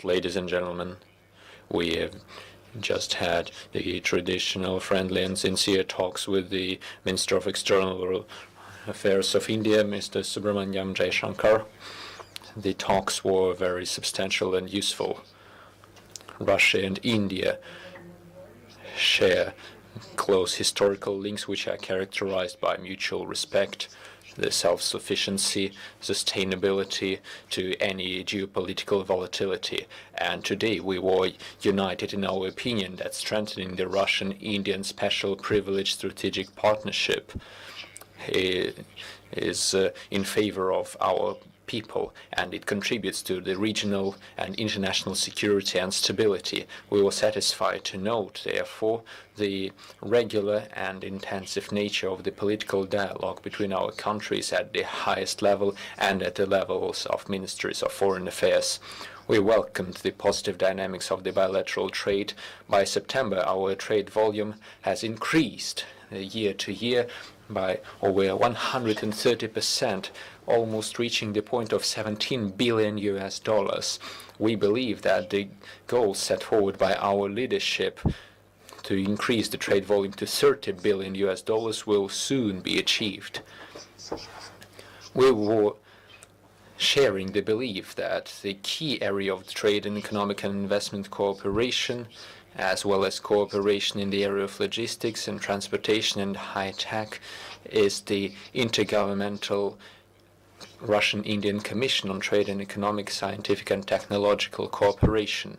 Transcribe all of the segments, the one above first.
Ladies and gentlemen, we have just had the traditional friendly and sincere talks with the Minister of External Affairs of India, Mr. EAM Jaishankar. The talks were very substantial and useful. Russia and India share close historical links which are characterized by mutual respect, the self-sufficiency, sustainability to any geopolitical volatility. And today we were united in our opinion that strengthening the Russian-Indian special privileged strategic partnership is in favor of our people, and it contributes to the regional and international security and stability. We were satisfied to note, therefore, the regular and intensive nature of the political dialogue between our countries at the highest level and at the levels of ministries of foreign affairs. We welcomed the positive dynamics of the bilateral trade. By September, our trade volume has increased year to year by over 130%, almost reaching the point of $17 billion. We believe that the goal set forward by our leadership to increase the trade volume to $30 billion will soon be achieved. We were sharing the belief that the key area of trade and economic and investment cooperation, as well as cooperation in the area of logistics and transportation and high tech, is the Intergovernmental Russian-Indian Commission on Trade and Economic, Scientific and Technological Cooperation.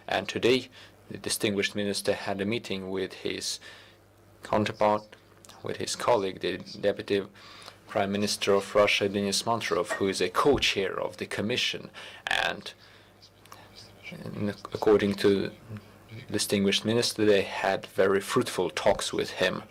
And today, the distinguished minister had a meeting with his counterpart, with his colleague, the Deputy Prime Minister of Russia, Denis Manturov, who is a co-chair of the Commission. And according to distinguished minister, they had very fruitful talks with him.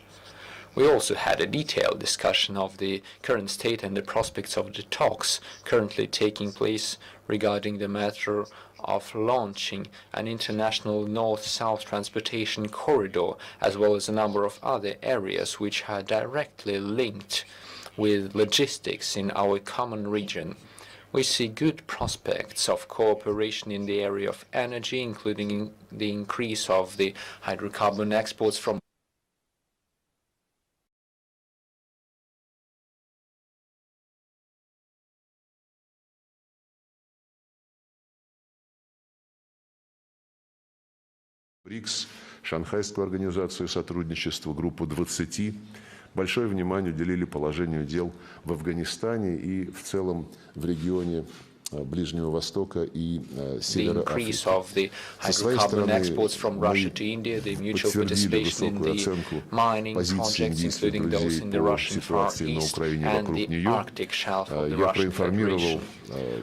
We also had a detailed discussion of the current state and the prospects of the talks currently taking place regarding the matter of launching an international north-south transportation corridor, as well as a number of other areas which are directly linked with logistics in our common region. We see good prospects of cooperation in the area of energy, including the increase of the hydrocarbon exports from БРИКС, Шанхайскую организацию сотрудничества, группу 20, большое внимание уделили положению дел в Афганистане и в целом в регионе Ближнего Востока и Севера Африки. Со своей стороны мы подтвердили высокую оценку позиции индийских друзей по ситуации на Украине вокруг нее. Я проинформировал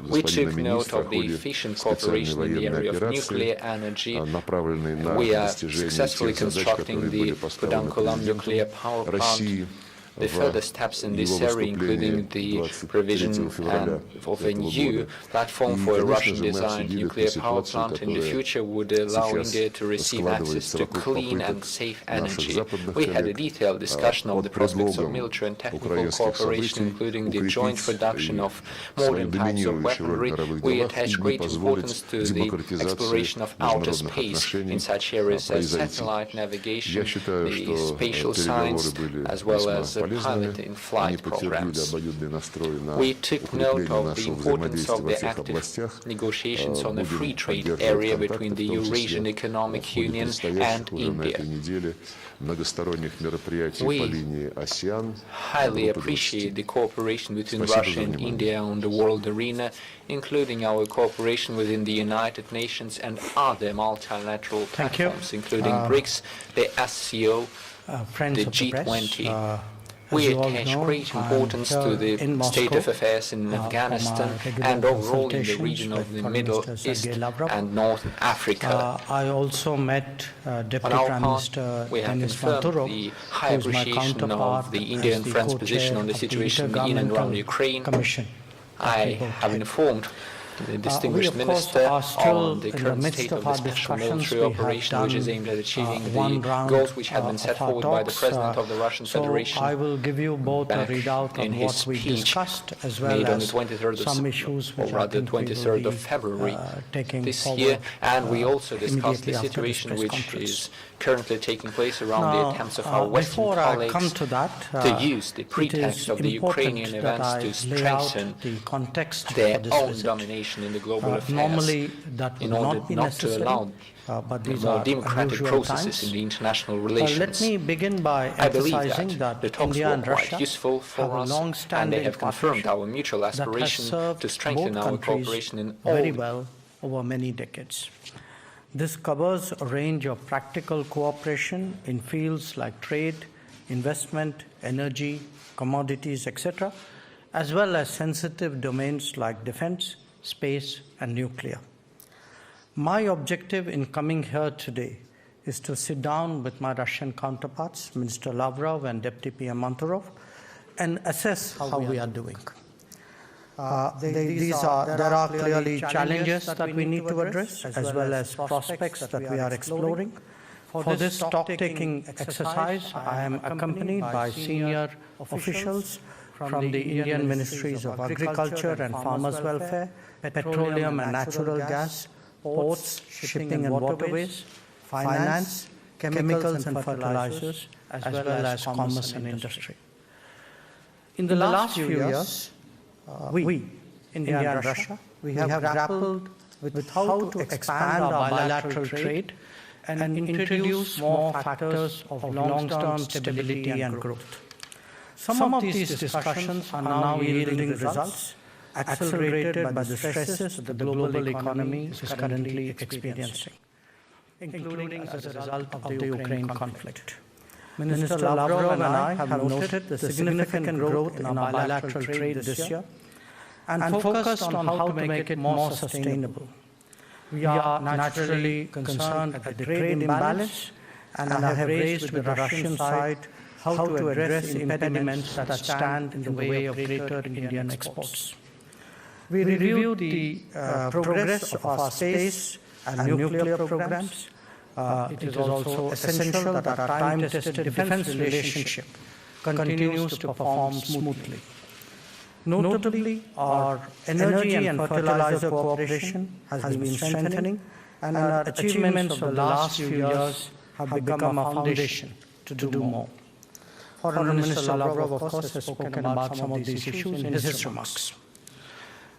господина министра о ходе специальной военной операции, направленной на достижение тех задач, которые были поставлены президентом России. The further steps in this area, including the provision of a new platform for a Russian-designed nuclear power plant in the future, would allow India to receive access to clean and safe energy. We had a detailed discussion of the prospects of military and technical cooperation, including the joint production of modern types of weaponry. We attach great importance to the exploration of outer space in such areas as satellite navigation, the spatial science, as well as pilot in flight programs. We took note of the importance of the active negotiations on the free trade area between the Eurasian Economic Union and India. We highly appreciate the cooperation between Russia and India on the world arena, including our cooperation within the United Nations and other multilateral platforms, including BRICS, the SCO, the G20. We attach great importance to the state of affairs in Afghanistan and overall in the region of the Middle East and Northern Africa. I also met Deputy Prime Minister Denis Manturov, the high appreciation of the Indian and French position on the situation in and around Ukraine. I have informed the distinguished minister on the current state of the special military operation, which is aimed at achieving the goals which had been set forward by the President of the Russian Federation. So I will give you both a readout in of his what we speech discussed, as well made on the as 23rd some issues which or rather 23rd of February this year, and we also discussed the situation which is currently taking place around the attempts of our Western colleagues to use the pretext of the Ukrainian events to strengthen their own domination in the global affairs in order not to allow more democratic processes in the international relations. Let me begin by emphasizing that the talks India were and quite Russia useful for us, and they have confirmed our mutual aspiration to strengthen our cooperation in all very well over many decades. This covers a range of practical cooperation in fields like trade, investment, energy, commodities, etc., as well as sensitive domains like defense, space, and nuclear. My objective in coming here today is to sit down with my Russian counterparts, Minister Lavrov and Deputy PM Manturov, and assess how we are doing. There are clearly challenges that we need to address, as well as prospects that we are exploring. For this stock-taking exercise, I am accompanied by senior officials from the Indian Ministries of Agriculture and Farmers' Welfare, Petroleum and Natural Gas, Ports, Shipping and Waterways, Finance, Chemicals and Fertilizers, as well as Commerce and Industry. In the last few years, we, India and Russia, we have grappled with how to expand our bilateral trade and introduce more factors of long-term stability and growth. Some of these discussions are now yielding results, accelerated by the stresses the global economy is currently experiencing, including as a result of the Ukraine conflict. Minister Lavrov and I have noted the significant growth in our bilateral trade this year and focused on how to make it more sustainable. We are naturally concerned at the trade imbalance and I have raised with the Russian side how to address impediments that stand in the way of greater Indian exports. We reviewed the progress of our space and nuclear programs. It is also essential that our time-tested defense relationship continues to perform smoothly. Notably, our energy and fertilizer cooperation has been strengthening, and our achievements of the last few years have become a foundation to do more. Foreign Minister Lavrov, of course, has spoken about some of these issues in his remarks.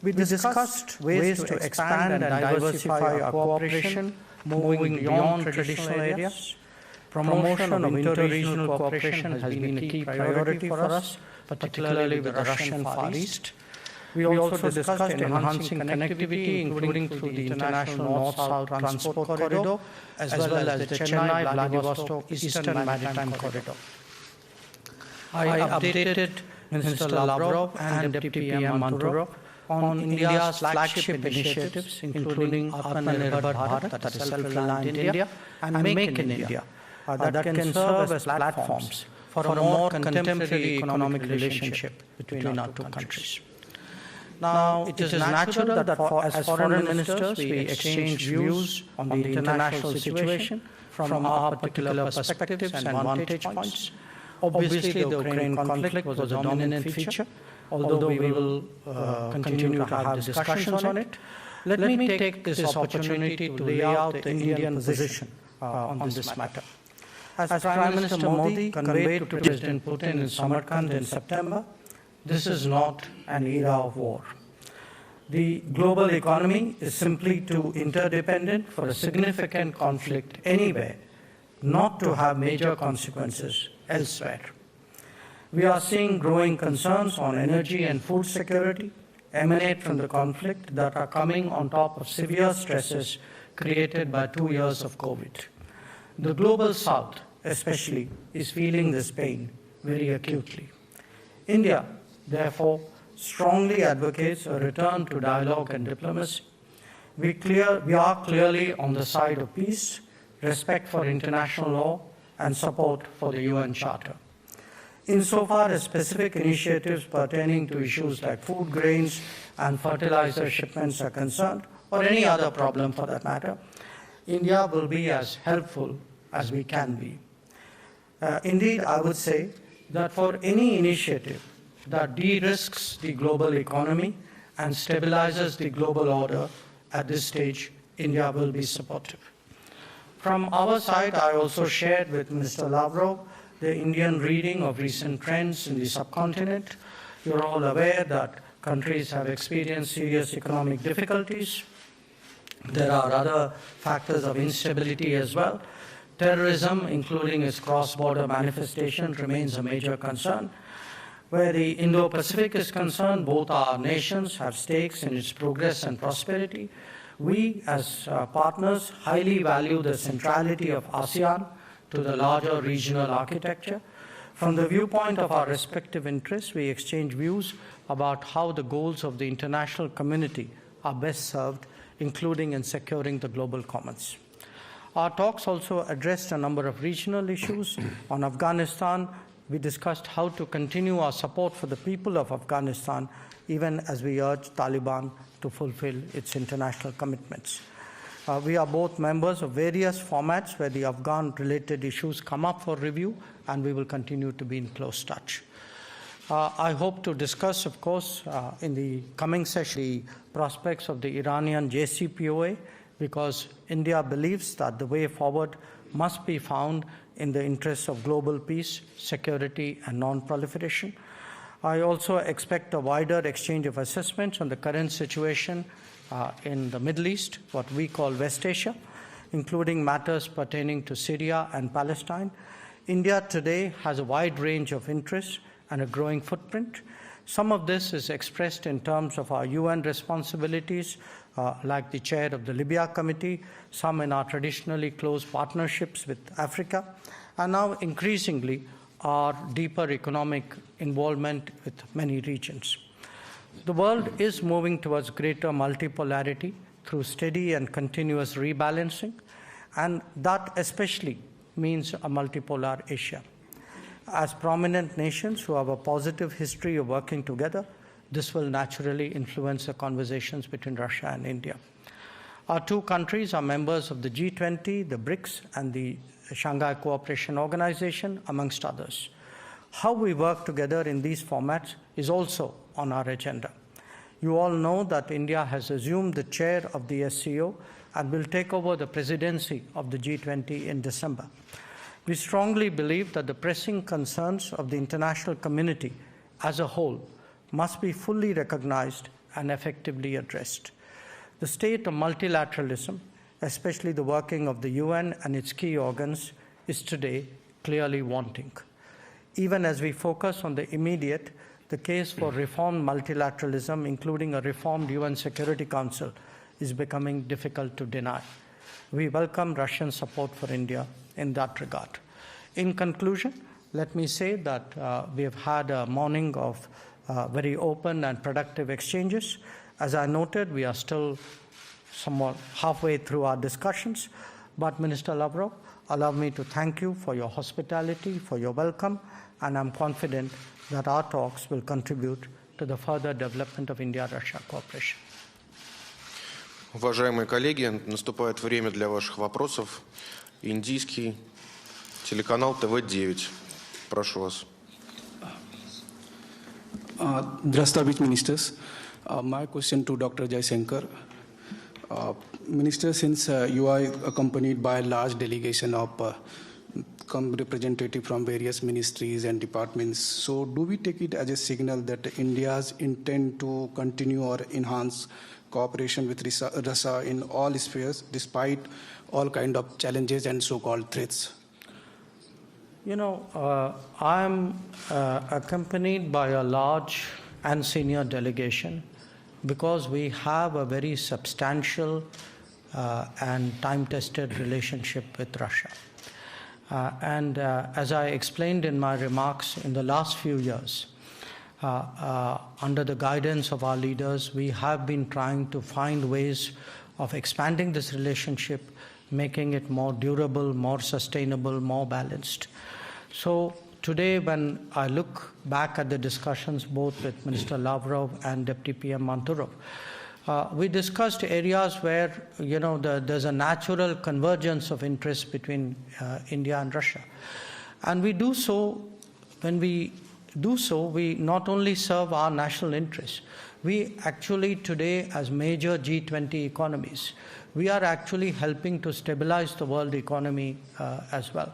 We discussed ways to expand and diversify our cooperation, moving beyond traditional areas. Promotion of inter-regional cooperation has been a key priority for us, particularly with the Russian Far East. We also discussed enhancing connectivity, including through the international North-South transport corridor, as well as the Chennai-Vladivostok Eastern Maritime Corridor. I updated Minister Lavrov and Deputy PM Manturov on India's flagship initiatives, including Atmanirbhar Bharat, that is self-reliant India, and Make in India, that can serve as platforms for a more contemporary economic relationship between our two countries. Now, it is natural that as foreign ministers, we exchange views on the international situation from our particular perspectives and vantage points. Obviously, the Ukraine conflict was a dominant feature, although we will continue to have discussions on it. Let me take this opportunity to lay out the Indian position on this matter. As Prime Minister Modi conveyed to President Putin in Samarkand in September, this is not an era of war. The global economy is simply too interdependent for a significant conflict anywhere not to have major consequences elsewhere. We are seeing growing concerns on energy and food security emanate from the conflict that are coming on top of severe stresses created by 2 years of COVID. The global South, especially, is feeling this pain very acutely. India, therefore, strongly advocates a return to dialogue and diplomacy. We are clearly on the side of peace, respect for international law, and support for the UN Charter. Insofar as specific initiatives pertaining to issues like food grains and fertilizer shipments are concerned, or any other problem for that matter, India will be as helpful as we can be. Indeed, I would say that for any initiative that de-risks the global economy and stabilizes the global order at this stage, India will be supportive. From our side, I also shared with Mr. Lavrov the Indian reading of recent trends in the subcontinent. You're all aware that countries have experienced serious economic difficulties. There are other factors of instability as well. Terrorism, including its cross-border manifestation, remains a major concern. Where the Indo-Pacific is concerned, both our nations have stakes in its progress and prosperity. We, as partners, highly value the centrality of ASEAN to the larger regional architecture. From the viewpoint of our respective interests, we exchange views about how the goals of the international community are best served, including in securing the global commons. Our talks also addressed a number of regional issues. On Afghanistan, we discussed how to continue our support for the people of Afghanistan, even as we urge Taliban to fulfill its international commitments. We are both members of various formats where the Afghan-related issues come up for review, and we will continue to be in close touch. I hope to discuss, of course, in the coming session, the prospects of the Iranian JCPOA, because India believes that the way forward must be found in the interests of global peace, security, and non-proliferation. I also expect a wider exchange of assessments on the current situation in the Middle East, what we call West Asia, including matters pertaining to Syria and Palestine. India today has a wide range of interests and a growing footprint. Some of this is expressed in terms of our UN responsibilities, like the chair of the Libya Committee, some in our traditionally close partnerships with Africa, and now increasingly our deeper economic involvement with many regions. The world is moving towards greater multipolarity through steady and continuous rebalancing, and that especially means a multipolar Asia. As prominent nations who have a positive history of working together, this will naturally influence the conversations between Russia and India. Our two countries are members of the G20, the BRICS, and the Shanghai Cooperation Organization, amongst others. How we work together in these formats is also on our agenda. You all know that India has assumed the chair of the SCO and will take over the presidency of the G20 in December. We strongly believe that the pressing concerns of the international community as a whole must be fully recognized and effectively addressed. The state of multilateralism, especially the working of the UN and its key organs, is today clearly wanting. Even as we focus on the immediate, the case for reformed multilateralism, including a reformed UN Security Council, is becoming difficult to deny. We welcome Russian support for India in that regard. In conclusion, let me say that we have had a morning of very open and productive exchanges. As I noted, we are still somewhat halfway through our discussions, but Minister Lavrov, allow me to thank you for your hospitality, for your welcome, and I'm confident that our talks will contribute to the further development of India-Russia cooperation. Уважаемые коллеги, наступает время для ваших вопросов. Индийский телеканал ТВ-9. Прошу вас. Здравствуйте, ministers. My question to Dr. Jaishankar. Minister, since you are accompanied by a large delegation of representatives from various ministries and departments, so do we take it as a signal that India's intent to continue or enhance cooperation with Russia in all spheres, despite all kinds of challenges and so-called threats? You know, I'm accompanied by a large and senior delegation because we have a very substantial and time-tested relationship with Russia. As I explained in my remarks, in the last few years, under the guidance of our leaders, we have been trying to find ways of expanding this relationship, making it more durable, more sustainable, more balanced. So today, when I look back at the discussions both with Minister Lavrov and Deputy PM Manturov, we discussed areas where, there's a natural convergence of interests between India and Russia. And we do so, when we do so, we not only serve our national interests, we actually today, as major G20 economies, we are actually helping to stabilize the world economy as well.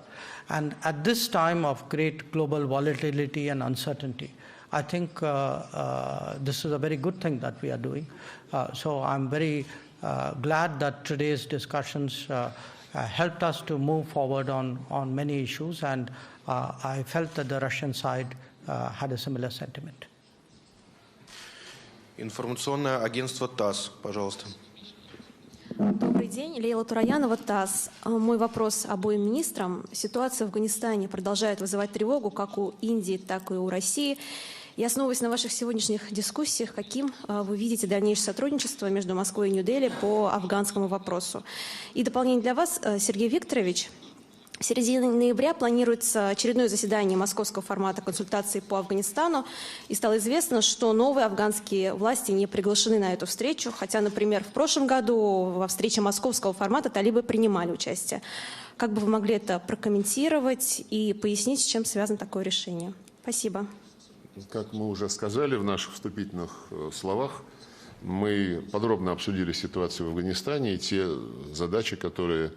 And at this time of great global volatility and uncertainty, I think this is a very good thing that we are doing. So I'm very glad that today's discussions helped us to move forward on many issues, and I felt that the Russian side had a similar sentiment. Информационное агентство ТАСС, пожалуйста. Добрый день, Лейла Тураянова, ТАСС. Мой вопрос обоим министрам. Ситуация в Афганистане продолжает вызывать тревогу как у Индии, так и у России. И основываясь на ваших сегодняшних дискуссиях, каким вы видите дальнейшее сотрудничество между Москвой и Нью-Дели по афганскому вопросу? И дополнение для вас, Сергей Викторович. В середине ноября планируется очередное заседание московского формата консультаций по Афганистану. И стало известно, что новые афганские власти не приглашены на эту встречу. Хотя, например, в прошлом году во встрече московского формата талибы принимали участие. Как бы вы могли это прокомментировать и пояснить, с чем связано такое решение? Спасибо. Как мы уже сказали в наших вступительных словах, мы подробно обсудили ситуацию в Афганистане и те задачи, которые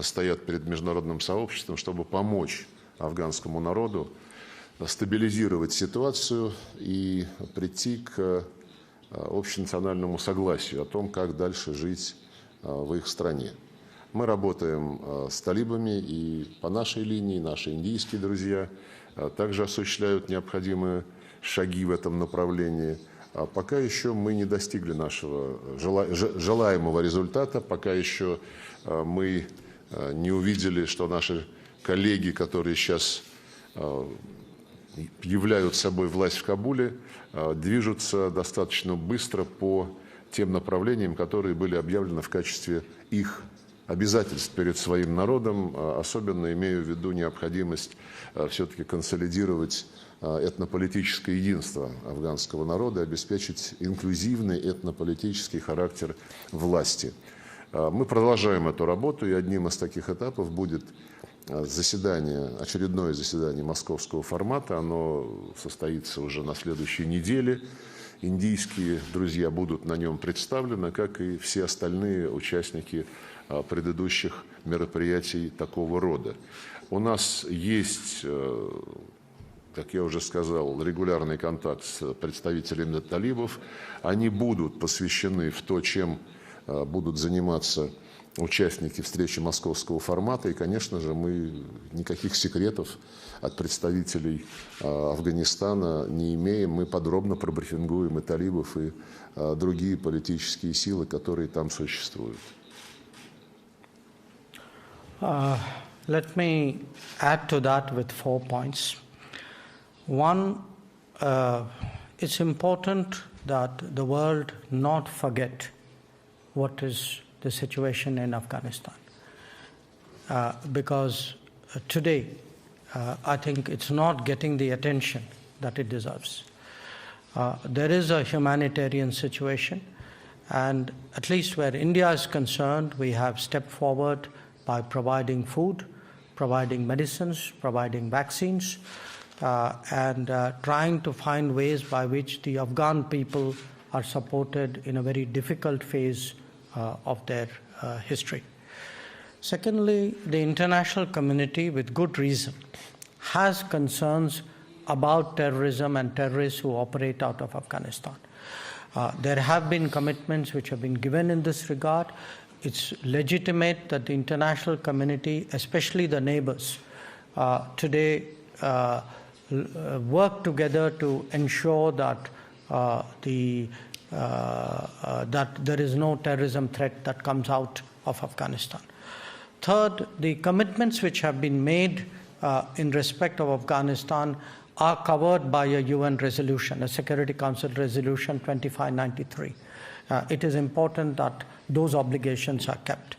стоят перед международным сообществом, чтобы помочь афганскому народу стабилизировать ситуацию и прийти к общенациональному согласию о том, как дальше жить в их стране. Мы работаем с талибами, и по нашей линии наши индийские друзья также осуществляют необходимые шаги в этом направлении. Пока еще мы не достигли нашего желаемого результата, пока еще мы не увидели, что наши коллеги, которые сейчас являют собой власть в Кабуле, движутся достаточно быстро по тем направлениям, которые были объявлены в качестве их обязательств перед своим народом, особенно имею в виду необходимость все-таки консолидировать этнополитическое единство афганского народа, обеспечить инклюзивный этнополитический характер власти. Мы продолжаем эту работу, и одним из таких этапов будет очередное заседание московского формата. Оно состоится уже на следующей неделе. Индийские друзья будут на нем представлены, как и все остальные участники предыдущих мероприятий такого рода. У нас есть, как я уже сказал, регулярный контакт с представителями талибов. Они будут посвящены в то, чем будут заниматься участники встречи московского формата. И, конечно же, мы никаких секретов от представителей Афганистана не имеем. Мы подробно пробрифингуем и талибов, и другие политические силы, которые там существуют. Let me add to that with 4 points. One, it's important that the world not forget what is the situation in Afghanistan. Because today, I think it's not getting the attention that it deserves. There is a humanitarian situation, and at least where India is concerned, we have stepped forward by providing food, providing medicines, providing vaccines, and trying to find ways by which the Afghan people are supported in a very difficult phase of their history. Secondly, the international community, with good reason, has concerns about terrorism and terrorists who operate out of Afghanistan. There have been commitments which have been given in this regard. It's legitimate that the international community, especially the neighbors, today work together to ensure that that there is no terrorism threat that comes out of Afghanistan. Third, the commitments which have been made in respect of Afghanistan are covered by a UN resolution, a Security Council resolution 2593. It is important that those obligations are kept.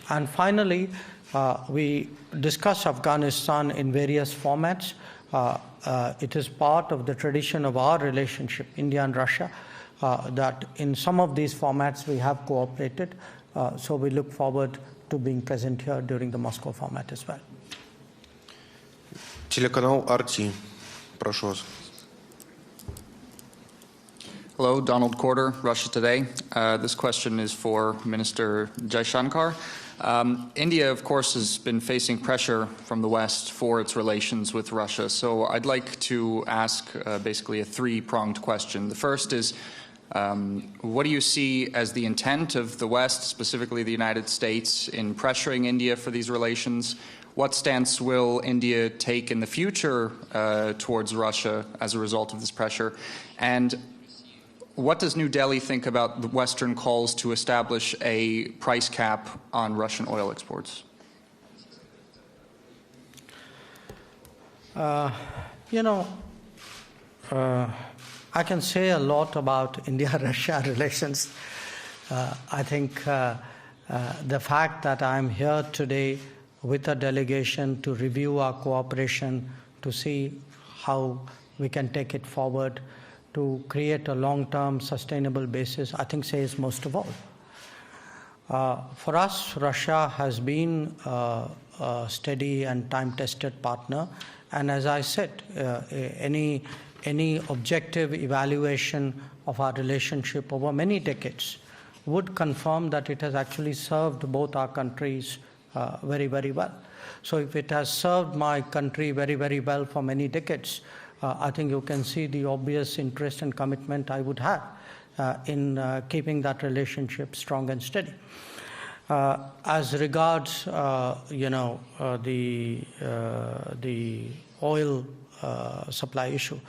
And finally, we discuss Afghanistan in various formats, It is part of the tradition of our relationship, India and Russia, that in some of these formats we have cooperated. So we look forward to being present here during the Moscow format as well. Телеканал RT. Прошу вас. Hello, Donald Corder, Russia Today. This question is for Minister Jaishankar. India, of course, has been facing pressure from the West for its relations with Russia. So I'd like to ask basically a three-pronged question. The first is, what do you see as the intent of the West, specifically the United States, in pressuring India for these relations? What stance will India take in the future towards Russia as a result of this pressure? And what does New Delhi think about the Western calls to establish a price cap on Russian oil exports? I can say a lot about India-Russia relations. I think the fact that I'm here today with a delegation to review our cooperation, to see how we can take it forward, to create a long-term sustainable basis, I think says most of all. For us, Russia has been a steady and time-tested partner, and as I said, any objective evaluation of our relationship over many decades would confirm that it has actually served both our countries very, very well. So if it has served my country very, very well for many decades, I think you can see the obvious interest and commitment I would have in keeping that relationship strong and steady. As regards, the oil supply issue,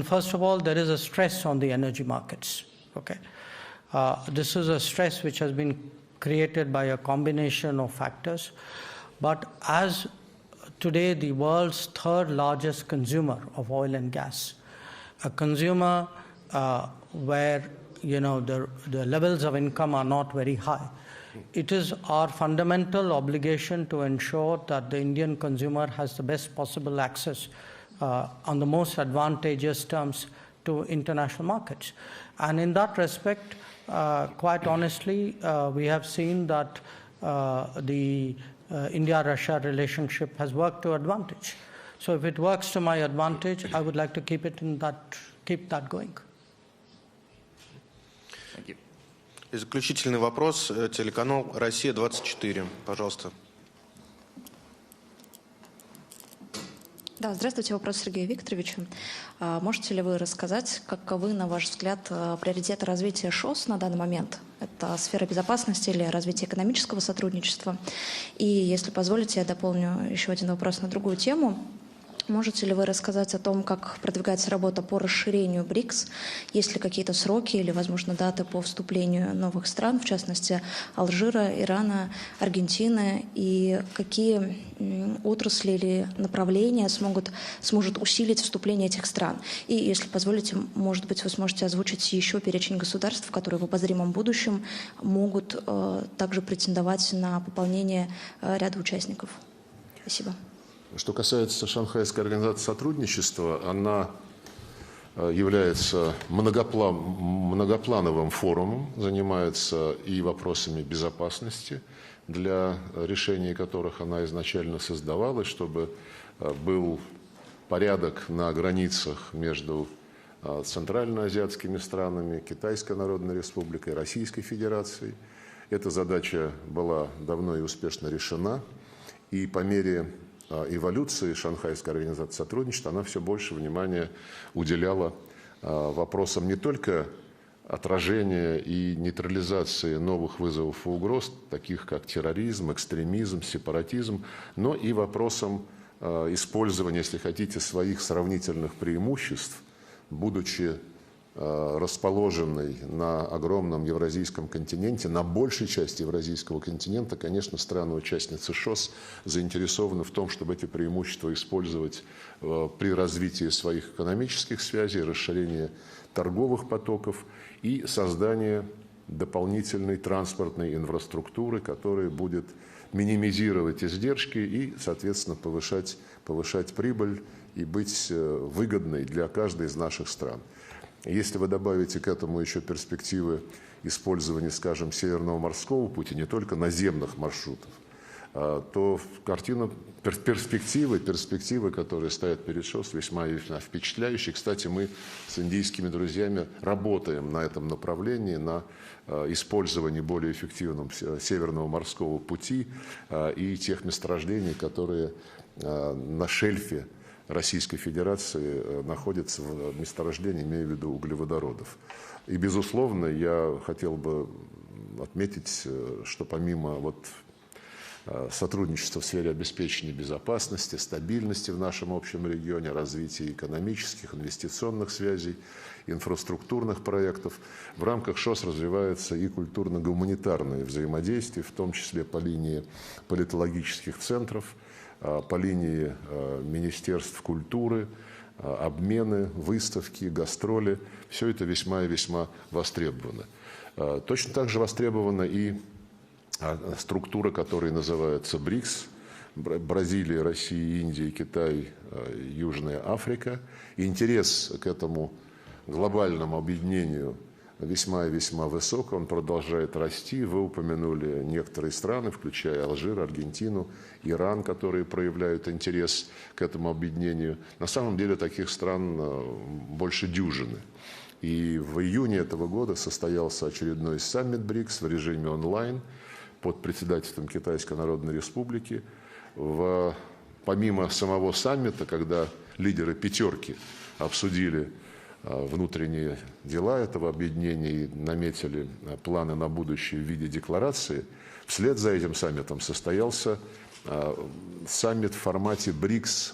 first of all, there is a stress on the energy markets. Okay, this is a stress which has been created by a combination of factors, but as today the world's third largest consumer of oil and gas, a consumer where the levels of income are not very high, it is our fundamental obligation to ensure that the Indian consumer has the best possible access on the most advantageous terms to international markets. And in that respect, quite honestly, we have seen that the India-Russia relationship has worked to advantage. So if it works to my advantage, I would like to keep that going. Thank you. И заключительный вопрос, телеканал «Россия-24». Пожалуйста. Да, здравствуйте. Вопрос Сергею Викторовичу. Можете ли вы рассказать, каковы, на ваш взгляд, приоритеты развития ШОС на данный момент? Это сфера безопасности или развитие экономического сотрудничества? И, если позволите, я дополню еще один вопрос на другую тему. Можете ли вы рассказать о том, как продвигается работа по расширению БРИКС? Есть ли какие-то сроки или, возможно, даты по вступлению новых стран, в частности, Алжира, Ирана, Аргентины? И какие отрасли или направления сможет усилить вступление этих стран? И, если позволите, может быть, вы сможете озвучить еще перечень государств, которые в обозримом будущем могут также претендовать на пополнение ряда участников. Спасибо. Что касается Шанхайской организации сотрудничества, она является многоплановым форумом, занимается и вопросами безопасности, для решения которых она изначально создавалась, чтобы был порядок на границах между центральноазиатскими странами, Китайской Народной Республикой, Российской Федерацией. Эта задача была давно и успешно решена, и по мере эволюции Шанхайской организации сотрудничества она все больше внимания уделяла вопросам не только отражения и нейтрализации новых вызовов и угроз, таких как терроризм, экстремизм, сепаратизм, но и вопросам использования, если хотите, своих сравнительных преимуществ, будучи расположенной на огромном евразийском континенте, на большей части евразийского континента, конечно, страны-участницы ШОС заинтересованы в том, чтобы эти преимущества использовать при развитии своих экономических связей, расширении торговых потоков и создании дополнительной транспортной инфраструктуры, которая будет минимизировать издержки и, соответственно, повышать прибыль и быть выгодной для каждой из наших стран. Если вы добавите к этому еще перспективы использования, скажем, Северного морского пути, не только наземных маршрутов, то картина, перспективы, которые стоят перед ШОС, весьма впечатляющие. Кстати, мы с индийскими друзьями работаем на этом направлении, на использовании более эффективном Северного морского пути и тех месторождений, которые на шельфе Российской Федерации находятся в месторождении, имею в виду углеводородов. И, безусловно, я хотел бы отметить, что помимо сотрудничества в сфере обеспечения безопасности, стабильности в нашем общем регионе, развития экономических, инвестиционных связей, инфраструктурных проектов, в рамках ШОС развивается и культурно-гуманитарное взаимодействие, в том числе по линии политологических центров, по линии министерств культуры, обмены, выставки, гастроли. Все это весьма и весьма востребовано. Точно так же востребована и структура, которая называется БРИКС: Бразилия, Россия, Индия, Китай, Южная Африка. И интерес к этому глобальному объединению весьма и весьма высок, он продолжает расти. Вы упомянули некоторые страны, включая Алжир, Аргентину, Иран, которые проявляют интерес к этому объединению. На самом деле таких стран больше дюжины. И в июне этого года состоялся очередной саммит БРИКС в режиме онлайн под председательством Китайской Народной Республики. Помимо самого саммита, когда лидеры пятерки обсудили внутренние дела этого объединения и наметили планы на будущее в виде декларации, вслед за этим саммитом состоялся саммит в формате БРИКС+,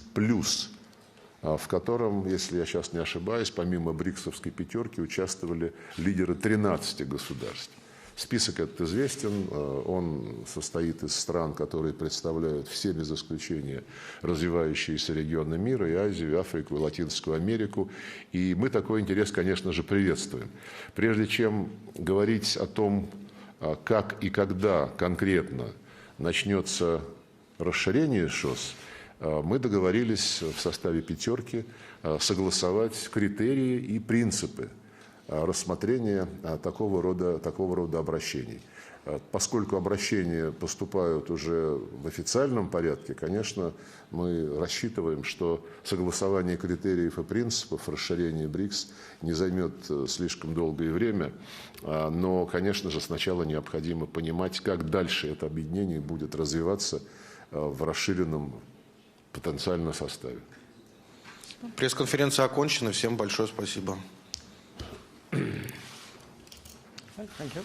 в котором, если я сейчас не ошибаюсь, помимо БРИКСовской пятерки участвовали лидеры 13 государств. Список этот известен, он состоит из стран, которые представляют все без исключения развивающиеся регионы мира, и Азию, и Африку, и Латинскую Америку. И мы такой интерес, конечно же, приветствуем. Прежде чем говорить о том, как и когда конкретно начнется расширение ШОС, мы договорились в составе пятерки согласовать критерии и принципы рассмотрения такого рода обращений. Поскольку обращения поступают уже в официальном порядке, конечно, мы рассчитываем, что согласование критериев и принципов расширения БРИКС не займет слишком долгое время, но, конечно же, сначала необходимо понимать, как дальше это объединение будет развиваться в расширенном потенциальном составе. Пресс-конференция окончена. Всем большое спасибо. Thank you.